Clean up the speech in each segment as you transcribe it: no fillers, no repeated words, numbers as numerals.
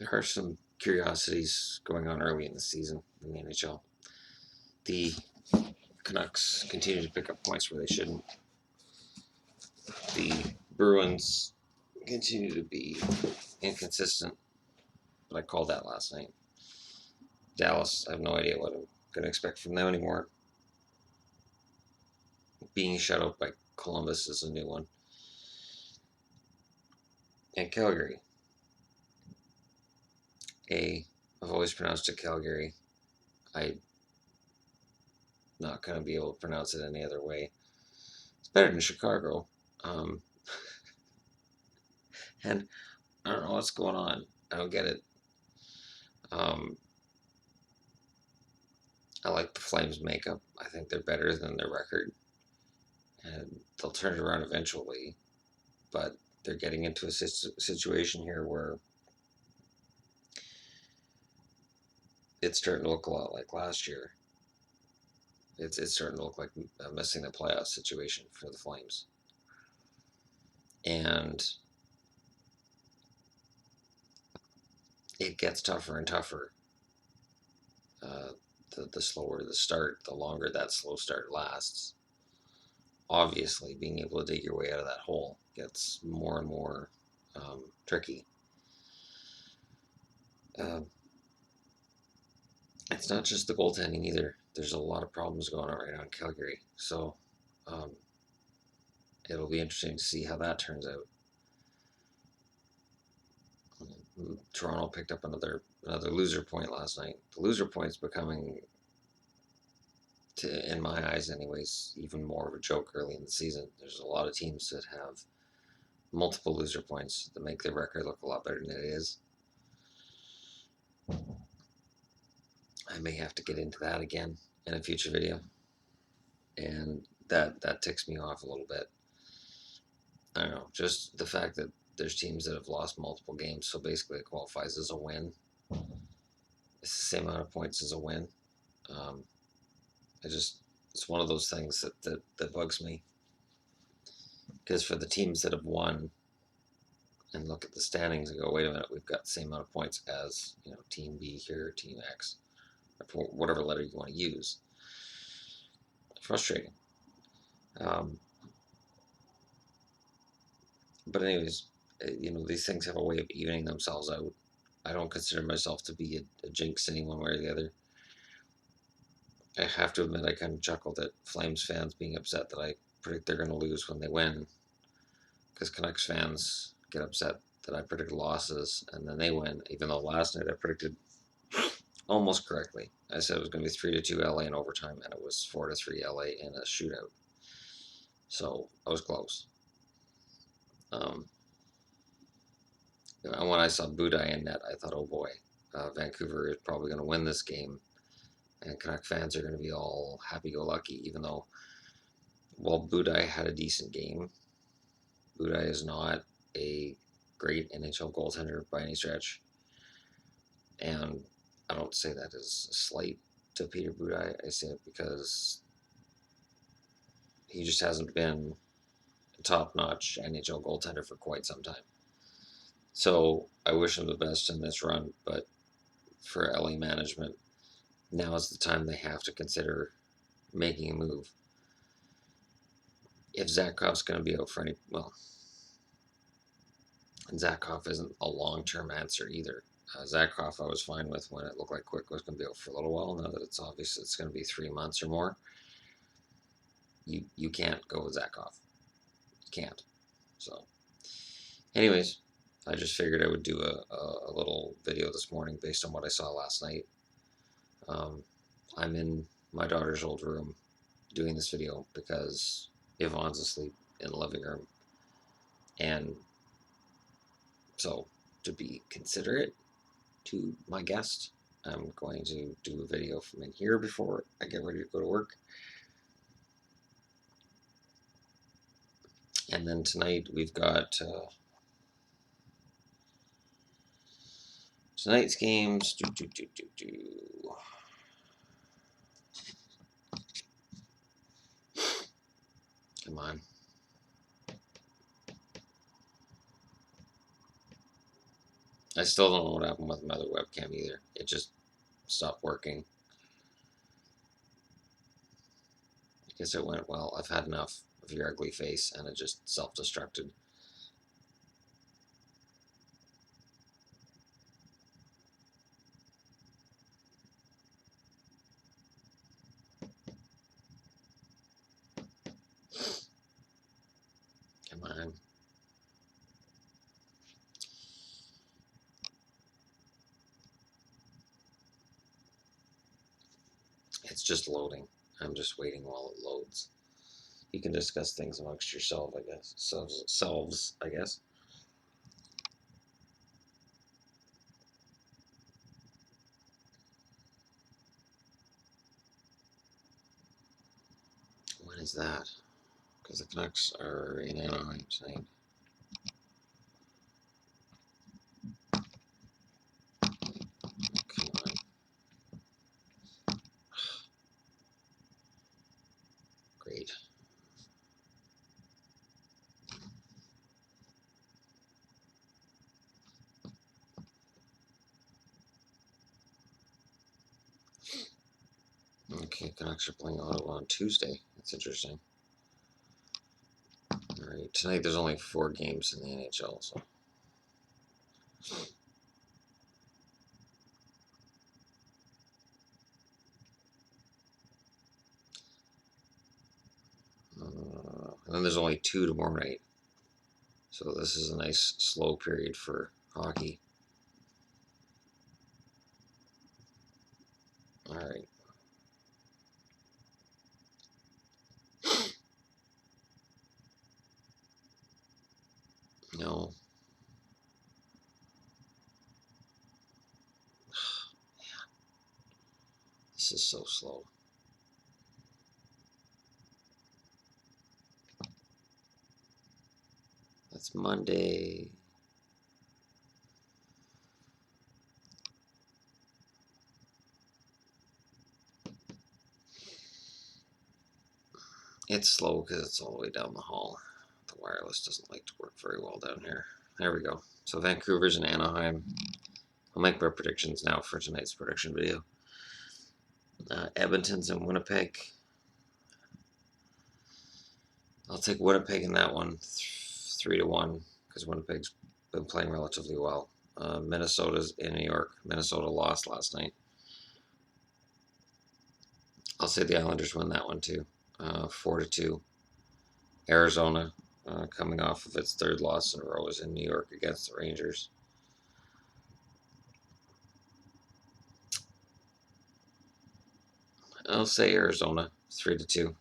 there are some curiosities going on early in the season in the NHL. The Canucks continue to pick up points where they shouldn't. The Bruins continue to be inconsistent, but I called that last night. Dallas, I have no idea what I'm going to expect from them anymore. Being shut out by Columbus is a new one. And Calgary. I've always pronounced it Calgary. I'm not going to be able to pronounce it any other way. It's better than Chicago. Um, and I don't know what's going on. I don't get it. I like the Flames' makeup. I think they're better than their record. And they'll turn it around eventually. But they're getting into a situation here where it's starting to look a lot like last year. It's starting to look like missing the playoff situation for the Flames. And it gets tougher and tougher. The slower the start, the longer that slow start lasts. Obviously, being able to dig your way out of that hole gets more and more tricky. It's not just the goaltending either. There's a lot of problems going on right now in Calgary. So it'll be interesting to see how that turns out. Toronto picked up another loser point last night. The loser point's becoming, in my eyes anyways, even more of a joke early in the season. There's a lot of teams that have multiple loser points that make their record look a lot better than it is. I may have to get into that again in a future video. And that ticks me off a little bit. I don't know, just the fact that there's teams that have lost multiple games, so basically it qualifies as a win. It's the same amount of points as a win. It's one of those things that bugs me. Because for the teams that have won and look at the standings and go, wait a minute, we've got the same amount of points as, Team B here, Team X, or whatever letter you want to use. Frustrating. But anyways, these things have a way of evening themselves out. I don't consider myself to be a jinx any one way or the other. I have to admit, I kind of chuckled at Flames fans being upset that I predict they're going to lose when they win. Because Canucks fans get upset that I predict losses and then they win, even though last night I predicted almost correctly. I said it was going to be 3-2 LA in overtime, and it was 4-3 LA in a shootout. So I was close. And when I saw Budaj in net, I thought, oh boy, Vancouver is probably going to win this game. And Canuck fans are going to be all happy-go-lucky, even though, while Budaj had a decent game, Budaj is not a great NHL goaltender by any stretch. And I don't say that as a slight to Peter Budaj. I say it because he just hasn't been a top-notch NHL goaltender for quite some time. So I wish him the best in this run, but for LA management, now is the time they have to consider making a move. If Zakhov's going to be out for Zakhov isn't a long-term answer either. Zakhov I was fine with when it looked like Quick was going to be out for a little while. Now that it's obvious it's going to be 3 months or more, you can't go with Zakhov. You can't. So, anyways, I just figured I would do a little video this morning based on what I saw last night. I'm in my daughter's old room doing this video because Yvonne's asleep in the living room. And so, to be considerate to my guest, I'm going to do a video from in here before I get ready to go to work. And then tonight we've got tonight's games. Come on. I still don't know what happened with my other webcam either. It just stopped working. I guess it went, well, I've had enough of your ugly face, and it just self-destructed. Come on. It's just loading. I'm just waiting while it loads. You can discuss things amongst yourself, I guess. Selves, I guess. When is that? Because the Canucks are in Anaheim tonight. Come on. Great. Okay, Canucks are playing Ottawa on Tuesday. That's interesting. All right, tonight there's only 4 games in the NHL, so. And then there's only 2 tomorrow night. So this is a nice slow period for hockey. All right. No. This is so slow. That's Monday. It's slow because it's all the way down the hall. The wireless doesn't like to work very well down here. There we go. So Vancouver's and Anaheim. I'll make my predictions now for tonight's prediction video. Edmonton's and Winnipeg. I'll take Winnipeg in that one, 3-1, because Winnipeg's been playing relatively well. Minnesota's in New York. Minnesota lost last night. I'll say the Islanders win that one too, 4-2. Arizona, coming off of its 3rd loss in a row, is in New York against the Rangers. I'll say Arizona, 3-2.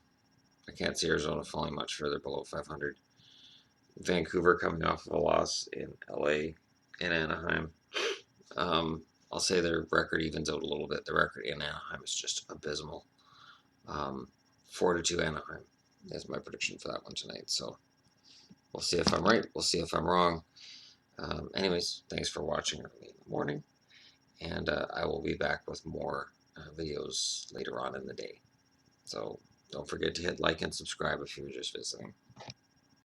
I can't see Arizona falling much further below 500. Vancouver coming off of a loss in LA and Anaheim. I'll say their record evens out a little bit. The record in Anaheim is just abysmal. 4-2 Anaheim is my prediction for that one tonight. So we'll see if I'm right. We'll see if I'm wrong. Anyways, thanks for watching early in the morning, and I will be back with more videos later on in the day. So don't forget to hit like and subscribe if you're just visiting.